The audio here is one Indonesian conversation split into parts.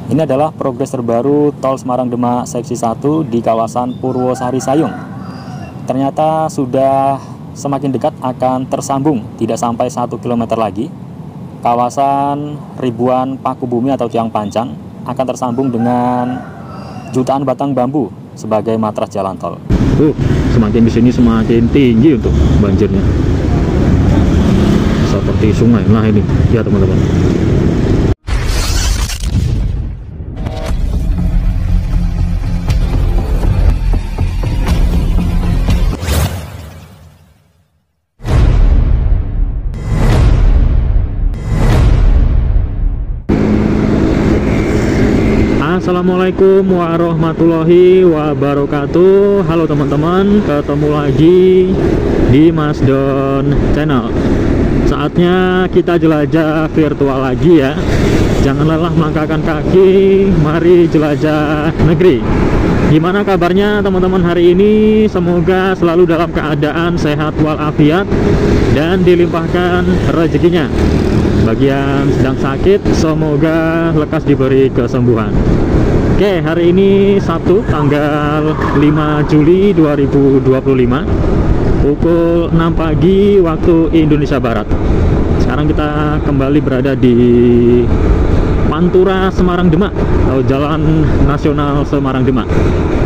Ini adalah progres terbaru Tol Semarang Demak Seksi 1 di kawasan Purwosari Sayung. Ternyata sudah semakin dekat akan tersambung, tidak sampai 1 km lagi. Kawasan ribuan paku bumi atau tiang panjang akan tersambung dengan jutaan batang bambu sebagai matras jalan tol. Semakin di sini semakin tinggi untuk banjirnya. Seperti sungai. Nah ini, ya teman-teman. Assalamualaikum warahmatullahi wabarakatuh. Halo teman-teman, ketemu lagi di Mas Don Channel. Saatnya kita jelajah virtual lagi ya. Jangan lelah melangkahkan kaki, mari jelajah negeri. Gimana kabarnya teman-teman hari ini? Semoga selalu dalam keadaan sehat walafiat dan dilimpahkan rezekinya. Bagi yang sedang sakit, semoga lekas diberi kesembuhan. Oke, hari ini Sabtu tanggal 5 Juli 2025 pukul 6 pagi waktu Indonesia Barat. Sekarang kita kembali berada di Pantura Semarang Demak atau Jalan Nasional Semarang Demak.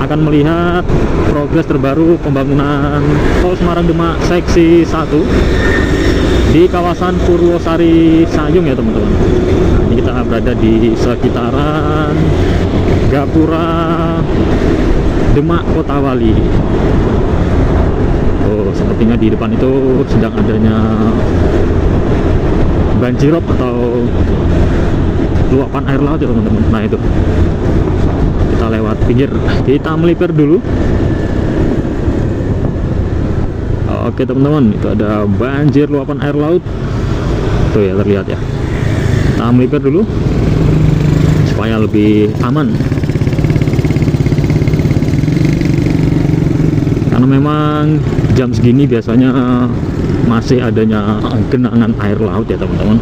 Akan melihat progres terbaru pembangunan Tol Semarang Demak Seksi 1 di kawasan Purwosari Sayung ya teman-teman. Ini kita berada di sekitaran Gapura Demak Kota Wali. Sepertinya di depan itu sedang adanya banjirop atau luapan air laut ya teman-teman. Nah itu, kita lewat pinggir, kita melipir dulu. Oke teman-teman, itu ada banjir luapan air laut tuh ya, terlihat ya. Kita melipir dulu supaya lebih aman, karena memang jam segini biasanya masih adanya genangan air laut ya teman-teman.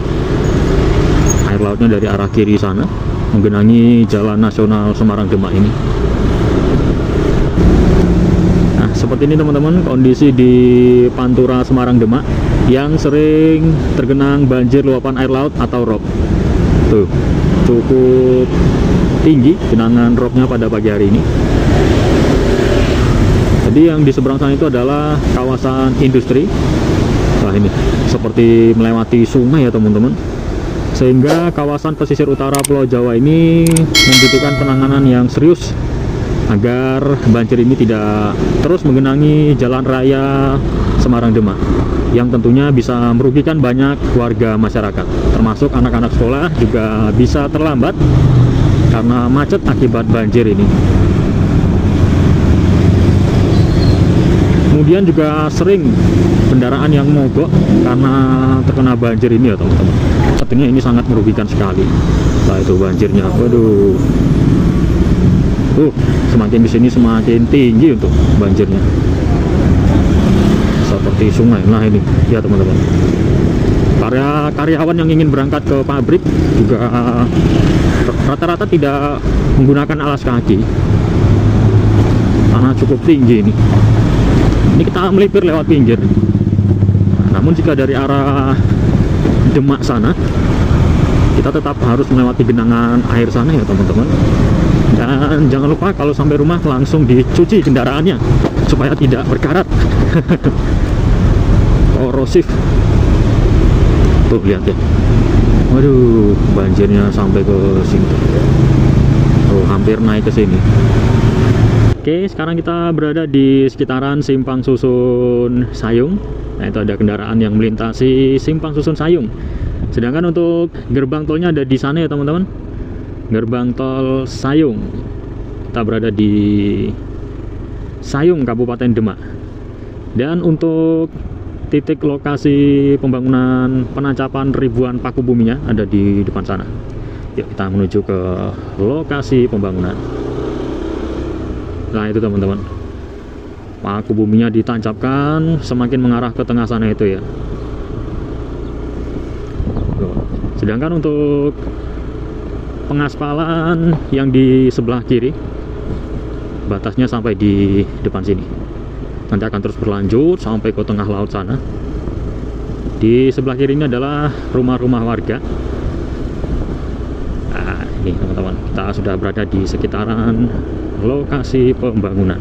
Air lautnya dari arah kiri sana menggenangi Jalan Nasional Semarang Demak ini. Nah seperti ini teman-teman kondisi di Pantura Semarang Demak yang sering tergenang banjir luapan air laut atau rob. Tuh, cukup tinggi genangan robnya pada pagi hari ini. Jadi yang di seberang sana itu adalah kawasan industri. Nah ini seperti melewati sungai ya teman-teman, sehingga kawasan pesisir utara Pulau Jawa ini membutuhkan penanganan yang serius agar banjir ini tidak terus menggenangi jalan raya Semarang Demak, yang tentunya bisa merugikan banyak warga masyarakat, termasuk anak-anak sekolah juga bisa terlambat karena macet akibat banjir ini. Kemudian juga sering kendaraan yang mogok karena terkena banjir ini ya teman-teman. Artinya ini sangat merugikan sekali. Nah itu banjirnya, waduh. Semakin di sini semakin tinggi untuk banjirnya. Seperti sungai. Nah ini, ya teman-teman. Karyawan yang ingin berangkat ke pabrik juga rata-rata tidak menggunakan alas kaki karena cukup tinggi ini. Ini kita melipir lewat pinggir. Namun jika dari arah Demak sana, kita tetap harus melewati genangan air sana ya teman-teman. Dan jangan lupa kalau sampai rumah langsung dicuci kendaraannya supaya tidak berkarat. Korosif. Tuh lihat ya. Waduh, banjirnya sampai ke sini. Hampir naik ke sini. Oke, sekarang kita berada di sekitaran Simpang Susun Sayung. Nah, itu ada kendaraan yang melintasi Simpang Susun Sayung. Sedangkan untuk gerbang tolnya ada di sana ya teman-teman. Gerbang tol Sayung. Kita berada di Sayung, Kabupaten Demak. Dan untuk titik lokasi pembangunan penancapan ribuan paku buminya ada di depan sana. Yuk kita menuju ke lokasi pembangunan. Nah itu teman-teman, paku buminya ditancapkan semakin mengarah ke tengah sana itu ya. Sedangkan untuk pengaspalan yang di sebelah kiri, batasnya sampai di depan sini. Nanti akan terus berlanjut sampai ke tengah laut sana. Di sebelah kiri ini adalah rumah-rumah warga. Nah, ini teman-teman, kita sudah berada di sekitaran lokasi pembangunan.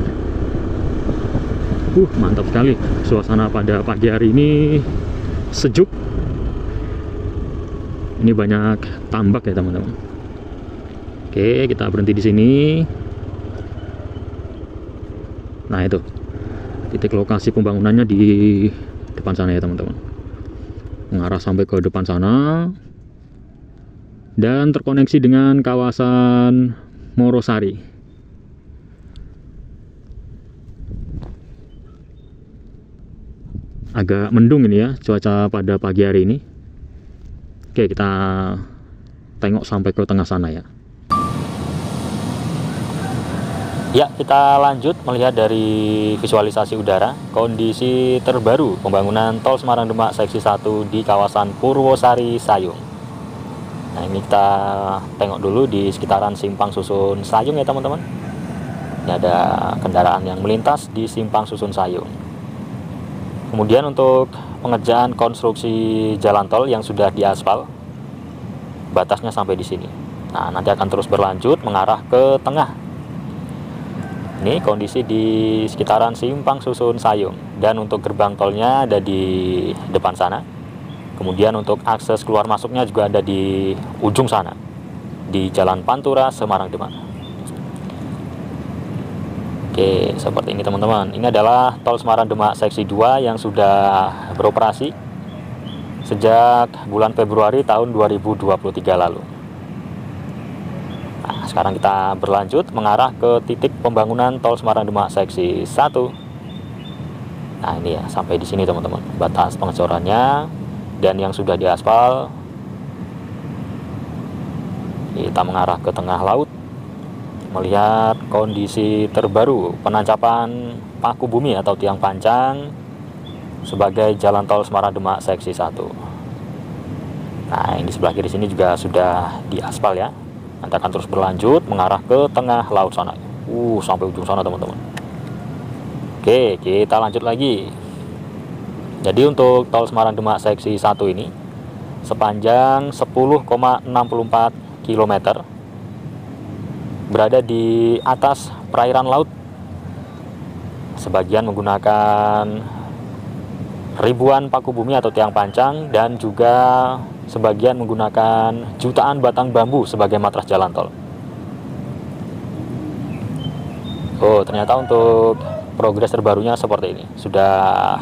Mantap sekali suasana pada pagi hari ini, sejuk. Ini banyak tambak ya teman-teman. Oke, kita berhenti di sini. Nah, itu titik lokasi pembangunannya di depan sana ya teman-teman, mengarah sampai ke depan sana dan terkoneksi dengan kawasan Morosari. Agak mendung ini ya cuaca pada pagi hari ini. Oke, kita tengok sampai ke tengah sana ya. Ya, kita lanjut melihat dari visualisasi udara kondisi terbaru pembangunan Tol Semarang Demak Seksi 1 di kawasan Purwosari Sayung. Nah, ini kita tengok dulu di sekitaran Simpang Susun Sayung ya teman-teman. Ini ada kendaraan yang melintas di Simpang Susun Sayung. Kemudian untuk pengerjaan konstruksi jalan tol yang sudah diaspal, batasnya sampai di sini. Nah, nanti akan terus berlanjut mengarah ke tengah. Ini kondisi di sekitaran Simpang Susun Sayung, dan untuk gerbang tolnya ada di depan sana. Kemudian untuk akses keluar masuknya juga ada di ujung sana, di Jalan Pantura Semarang Demak. Oke, seperti ini teman-teman. Ini adalah Tol Semarang Demak Seksi 2 yang sudah beroperasi sejak bulan Februari tahun 2023 lalu. Nah, sekarang kita berlanjut mengarah ke titik pembangunan Tol Semarang Demak Seksi 1. Nah, ini ya, sampai di sini teman-teman, batas pengecorannya dan yang sudah diaspal. Kita mengarah ke tengah laut, melihat kondisi terbaru penancapan paku bumi atau tiang pancang sebagai jalan Tol Semarang Demak Seksi 1. Nah, ini di sebelah kiri sini juga sudah diaspal ya. Nanti akan terus berlanjut mengarah ke tengah laut sana. Sampai ujung sana teman-teman. Oke, kita lanjut lagi. Jadi untuk Tol Semarang Demak Seksi 1 ini sepanjang 10,64 km, berada di atas perairan laut. Sebagian menggunakan ribuan paku bumi atau tiang pancang, dan juga sebagian menggunakan jutaan batang bambu sebagai matras jalan tol. Ternyata untuk progres terbarunya seperti ini. Sudah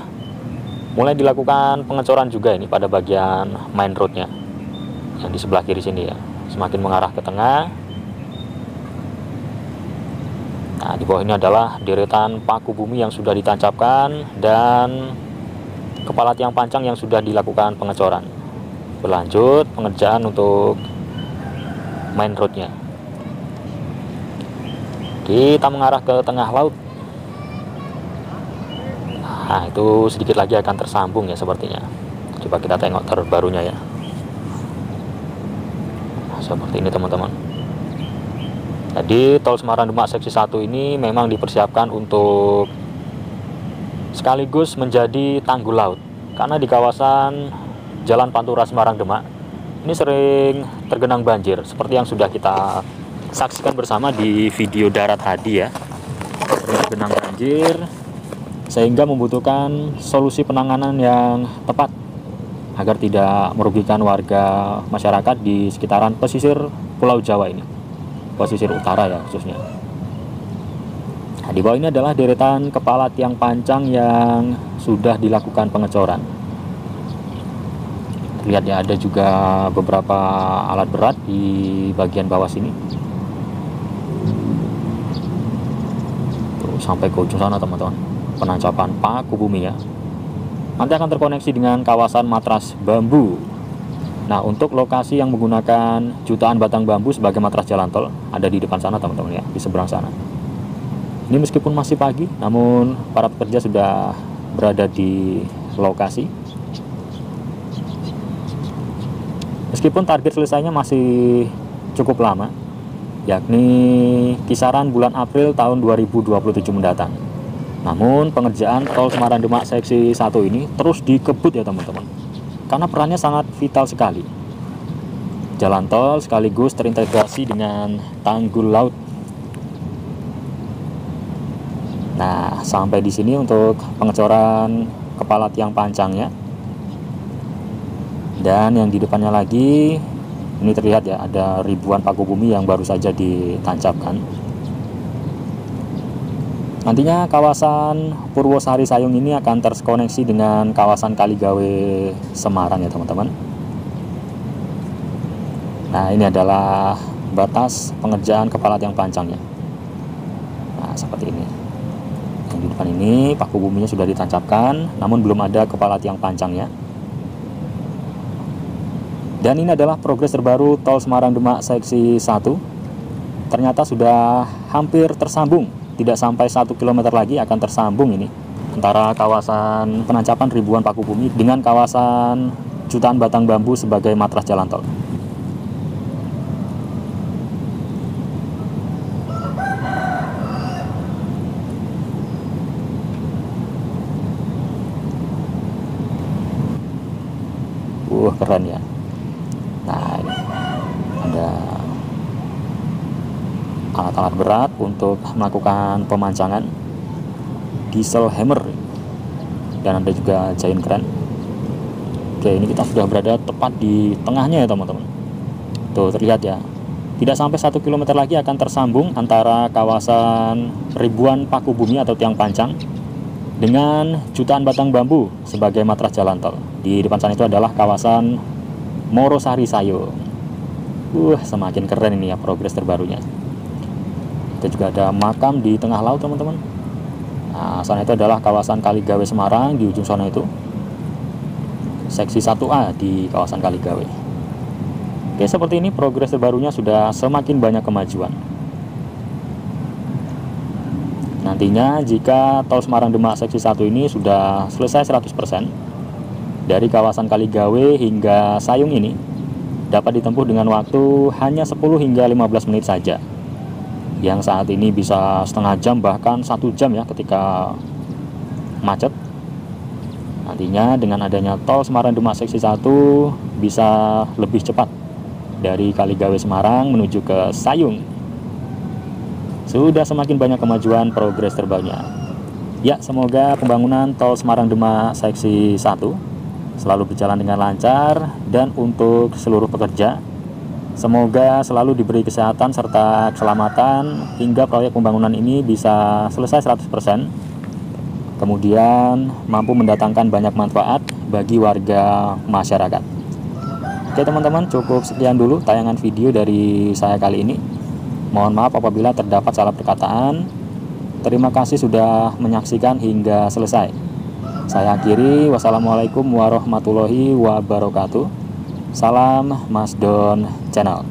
mulai dilakukan pengecoran juga ini pada bagian main roadnya yang di sebelah kiri sini ya, semakin mengarah ke tengah. Nah, di bawah ini adalah deretan paku bumi yang sudah ditancapkan dan kepala tiang pancang yang sudah dilakukan pengecoran. Berlanjut pengerjaan untuk main roadnya. Kita mengarah ke tengah laut. Nah, itu sedikit lagi akan tersambung ya sepertinya. Coba kita tengok terbarunya ya. Nah, seperti ini teman-teman. Jadi Tol Semarang Demak Seksi 1 ini memang dipersiapkan untuk sekaligus menjadi tanggul laut, karena di kawasan Jalan Pantura Semarang Demak ini sering tergenang banjir seperti yang sudah kita saksikan bersama di video darat tadi ya. Tergenang banjir sehingga membutuhkan solusi penanganan yang tepat agar tidak merugikan warga masyarakat di sekitaran pesisir Pulau Jawa ini, pesisir utara ya khususnya. Nah, di bawah ini adalah deretan kepala tiang pancang yang sudah dilakukan pengecoran. Lihat ya, ada juga beberapa alat berat di bagian bawah sini. Tuh, sampai ke ujung sana teman-teman, penancapan paku bumi ya. Nanti akan terkoneksi dengan kawasan matras bambu. Nah, untuk lokasi yang menggunakan jutaan batang bambu sebagai matras jalan tol ada di depan sana teman-teman ya, di seberang sana. Ini meskipun masih pagi, namun para pekerja sudah berada di lokasi. Meskipun target selesainya masih cukup lama, yakni kisaran bulan April tahun 2027 mendatang. Namun pengerjaan tol Semarang Demak seksi 1 ini terus dikebut ya teman-teman, karena perannya sangat vital sekali. Jalan tol sekaligus terintegrasi dengan tanggul laut. Nah, sampai di sini untuk pengecoran kepala tiang pancangnya. Dan yang di depannya lagi, ini terlihat ya, ada ribuan paku bumi yang baru saja ditancapkan. Nantinya kawasan Purwosari Sayung ini akan terkoneksi dengan kawasan Kaligawe Semarang ya teman-teman. Nah, ini adalah batas pengerjaan kepala tiang pancangnya. Nah, seperti ini. Yang di depan ini paku buminya sudah ditancapkan, namun belum ada kepala tiang pancangnya. Dan ini adalah progres terbaru tol Semarang Demak seksi 1. Ternyata sudah hampir tersambung, tidak sampai 1 km lagi akan tersambung ini antara kawasan penancapan ribuan paku bumi dengan kawasan jutaan batang bambu sebagai matras jalan tol. Keren ya. Nah, ini ada alat-alat berat untuk melakukan pemancangan, diesel hammer, dan ada juga giant crane. Oke, ini kita sudah berada tepat di tengahnya ya teman-teman. Tuh terlihat ya, tidak sampai 1 km lagi akan tersambung antara kawasan ribuan paku bumi atau tiang pancang dengan jutaan batang bambu sebagai matras jalan tol. Di depan sana itu adalah kawasan Morosari Sayung. Semakin keren ini ya progres terbarunya. Kita juga ada makam di tengah laut teman-teman. Nah, sana itu adalah kawasan Kaligawe Semarang, di ujung sana itu seksi 1A di kawasan Kaligawe. Oke, seperti ini progres terbarunya, sudah semakin banyak kemajuan. Nantinya jika tol Semarang Demak seksi 1 ini sudah selesai 100%, dari kawasan Kaligawe hingga Sayung ini dapat ditempuh dengan waktu hanya 10 hingga 15 menit saja. Yang saat ini bisa setengah jam bahkan 1 jam ya ketika macet. Nantinya dengan adanya tol Semarang Demak seksi 1 bisa lebih cepat dari Kaligawe Semarang menuju ke Sayung. Sudah semakin banyak kemajuan progres terbarunya. Ya, semoga pembangunan tol Semarang Demak seksi 1 selalu berjalan dengan lancar, dan untuk seluruh pekerja semoga selalu diberi kesehatan serta keselamatan hingga proyek pembangunan ini bisa selesai 100%, kemudian mampu mendatangkan banyak manfaat bagi warga masyarakat. Oke teman-teman, cukup sekian dulu tayangan video dari saya kali ini. Mohon maaf apabila terdapat salah perkataan. Terima kasih sudah menyaksikan hingga selesai. Saya akhiri, wassalamualaikum warahmatullahi wabarakatuh. Salam Mas Don Channel.